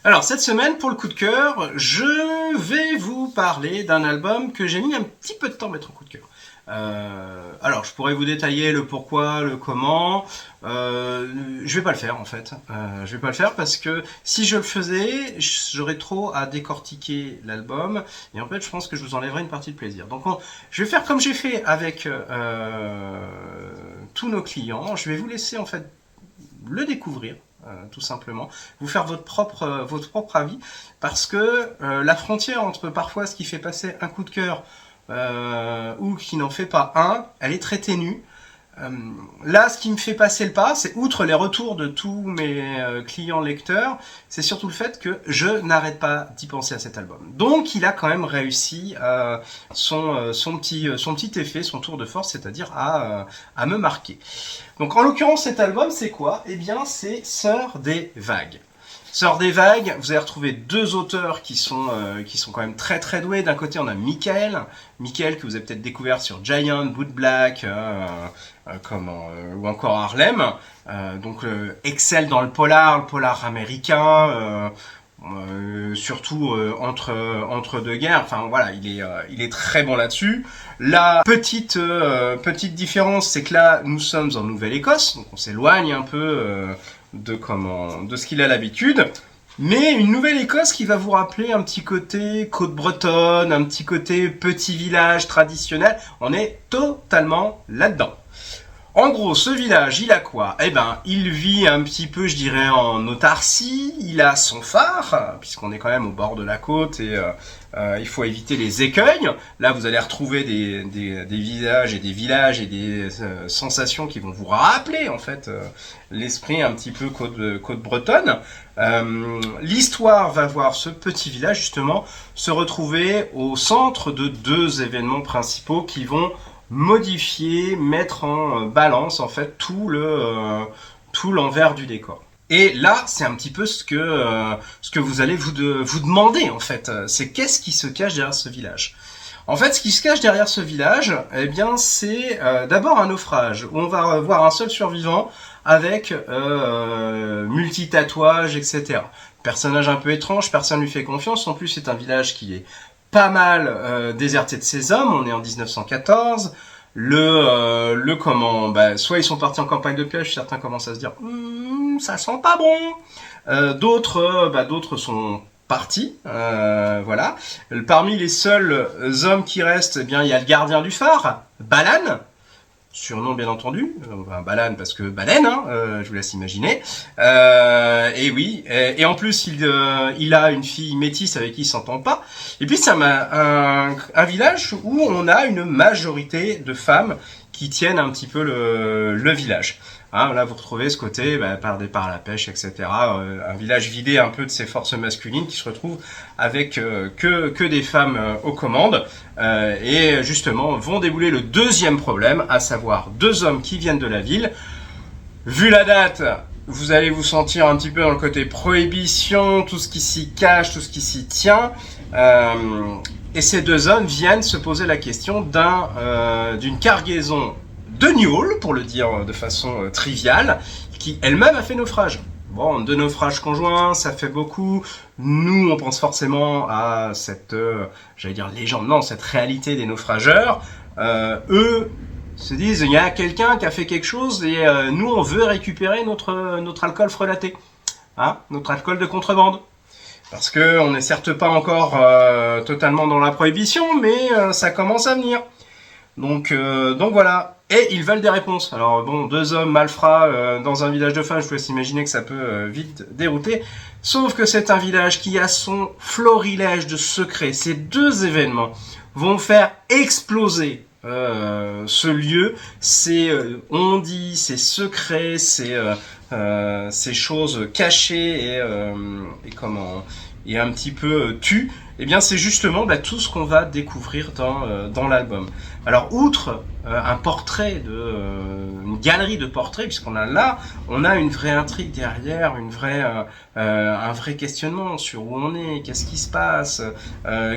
Alors, cette semaine, pour le coup de cœur, je vais vous parler d'un album que j'ai mis un petit peu de temps à mettre en coup de cœur. Alors, je pourrais vous détailler le pourquoi, le comment. Je vais pas le faire en fait. Je vais pas le faire parce que si je le faisais, j'aurais trop à décortiquer l'album et en fait, je pense que je vous enlèverais une partie de plaisir. Donc, je vais faire comme j'ai fait avec tous nos clients. Je vais vous laisser en fait le découvrir. Tout simplement, vous faire votre propre avis, parce que la frontière entre parfois ce qui fait passer un coup de cœur ou qui n'en fait pas un, elle est très ténue. Là, ce qui me fait passer le pas, c'est outre les retours de tous mes clients lecteurs, c'est surtout le fait que je n'arrête pas d'y penser à cet album. Donc, il a quand même réussi son petit effet, son tour de force, c'est-à-dire à me marquer. Donc, en l'occurrence, cet album, c'est quoi? Eh bien, c'est Sœurs des Vagues. Sœurs des Vagues, vous allez retrouver deux auteurs qui sont quand même très très doués. D'un côté, on a Michael que vous avez peut-être découvert sur Giant, Boot Black, ou encore Harlem. Donc excelle dans le polar américain, surtout entre deux guerres. Enfin voilà, il est très bon là-dessus. La petite différence, c'est que là, nous sommes en Nouvelle-Écosse, donc on s'éloigne un peu de ce qu'il a l'habitude. Mais une Nouvelle-Écosse qui va vous rappeler un petit côté côte bretonne, un petit côté petit village traditionnel. On est totalement là-dedans. En gros, ce village, il a quoi? Eh ben, il vit un petit peu, je dirais, en autarcie. Il a son phare, puisqu'on est quand même au bord de la côte et il faut éviter les écueils. Là, vous allez retrouver des visages et des villages et des sensations qui vont vous rappeler, en fait, l'esprit un petit peu côte bretonne. L'histoire va voir ce petit village, justement, se retrouver au centre de deux événements principaux qui vont modifier, mettre en balance en fait tout l'envers du décor. Et là, c'est un petit peu ce que vous allez vous demander en fait, c'est qu'est-ce qui se cache derrière ce village. En fait, ce qui se cache derrière ce village, eh bien, c'est d'abord un naufrage où on va voir un seul survivant avec multi-tatouages, etc. Personnage un peu étrange, personne lui fait confiance. En plus, c'est un village qui est pas mal déserté de ses hommes. On est en 1914. Soit ils sont partis en campagne de pêche, certains commencent à se dire ça sent pas bon. D'autres sont partis. Voilà. Parmi les seuls hommes qui restent, eh bien il y a le gardien du phare, Balan. Surnom bien entendu, Balan parce que baleine, je vous laisse imaginer. Et oui, et en plus il a une fille métisse avec qui il s'entend pas. Et puis c'est un village où on a une majorité de femmes qui tiennent un petit peu le village. Là vous retrouvez ce côté par départ à la pêche, etc. Un village vidé un peu de ses forces masculines qui se retrouve avec que des femmes aux commandes. Et justement vont débouler le deuxième problème, à savoir deux hommes qui viennent de la ville. Vu la date, vous allez vous sentir un petit peu dans le côté prohibition, tout ce qui s'y cache, tout ce qui s'y tient. Et ces deux hommes viennent se poser la question d'une cargaison de gnôles, pour le dire de façon triviale, qui elle-même a fait naufrage. Bon, deux naufrages conjoints, ça fait beaucoup. Nous, on pense forcément à cette, légende, non, cette réalité des naufrageurs. Eux se disent, il y a quelqu'un qui a fait quelque chose et nous, on veut récupérer notre alcool frelaté, notre alcool de contrebande. Parce que on n'est certes pas encore totalement dans la prohibition, mais ça commence à venir. Donc voilà. Et ils veulent des réponses. Alors bon, deux hommes malfrats dans un village de femmes, je peux s'imaginer que ça peut vite dérouter. Sauf que c'est un village qui a son florilège de secrets. Ces deux événements vont faire exploser ce lieu. Ces on-dit, ces secrets, ces choses cachées et un petit peu tues. Eh bien, c'est justement tout ce qu'on va découvrir dans l'album. Alors, outre un portrait une galerie de portraits, puisqu'on a là, on a une vraie intrigue derrière, un vrai questionnement sur où on est, qu'est-ce qui se passe,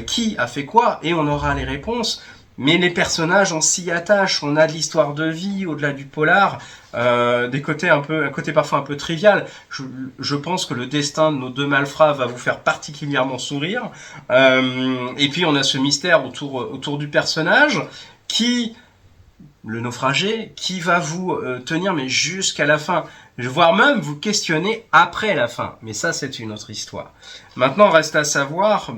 qui a fait quoi, et on aura les réponses. Mais les personnages, on s'y attache, on a de l'histoire de vie au-delà du polar, des côtés un côté parfois un peu trivial. Je pense que le destin de nos deux malfrats va vous faire particulièrement sourire. Et puis on a ce mystère autour du personnage le naufragé, qui va vous tenir mais jusqu'à la fin, voire même vous questionner après la fin. Mais ça, c'est une autre histoire. Maintenant, reste à savoir,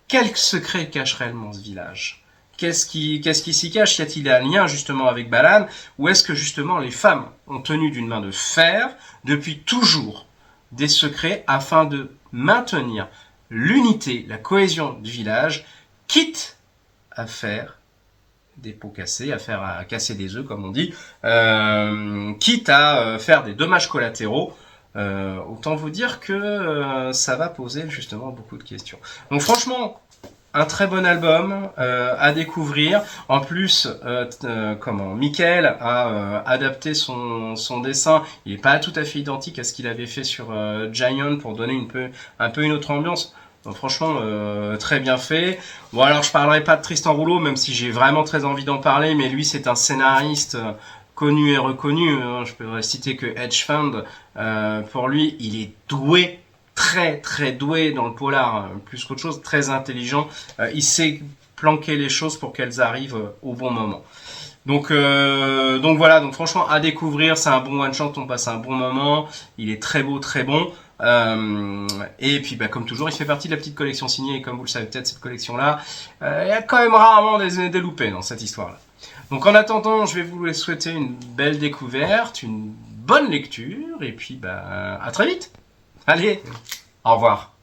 quel secret cache réellement ce village ? Qu'est-ce qui s'y cache ? Y a-t-il un lien justement avec Balan ? Ou est-ce que justement les femmes ont tenu d'une main de fer depuis toujours des secrets afin de maintenir l'unité, la cohésion du village, quitte à faire des pots cassés, à casser des œufs comme on dit, quitte à faire des dommages collatéraux. Autant vous dire que ça va poser justement beaucoup de questions. Donc franchement, un très bon album à découvrir. En plus, Michael a adapté son dessin. Il n'est pas tout à fait identique à ce qu'il avait fait sur Giant pour donner un peu une autre ambiance. Donc franchement, très bien fait. Bon alors je parlerai pas de Tristan Rouleau, même si j'ai vraiment très envie d'en parler, mais lui c'est un scénariste connu et reconnu. Je peux citer que Hedge Fund. Pour lui, il est doué, très très doué dans le polar, plus qu'autre chose, très intelligent. Il sait planquer les choses pour qu'elles arrivent au bon moment. Donc voilà, donc franchement à découvrir, c'est un bon one shot, on passe un bon moment, il est très beau, très bon. Et puis comme toujours, il fait partie de la petite collection signée, et comme vous le savez peut-être, cette collection-là, il y a quand même rarement des loupés dans cette histoire-là. Donc en attendant, je vais vous souhaiter une belle découverte, une bonne lecture, et puis à très vite. Allez, au revoir.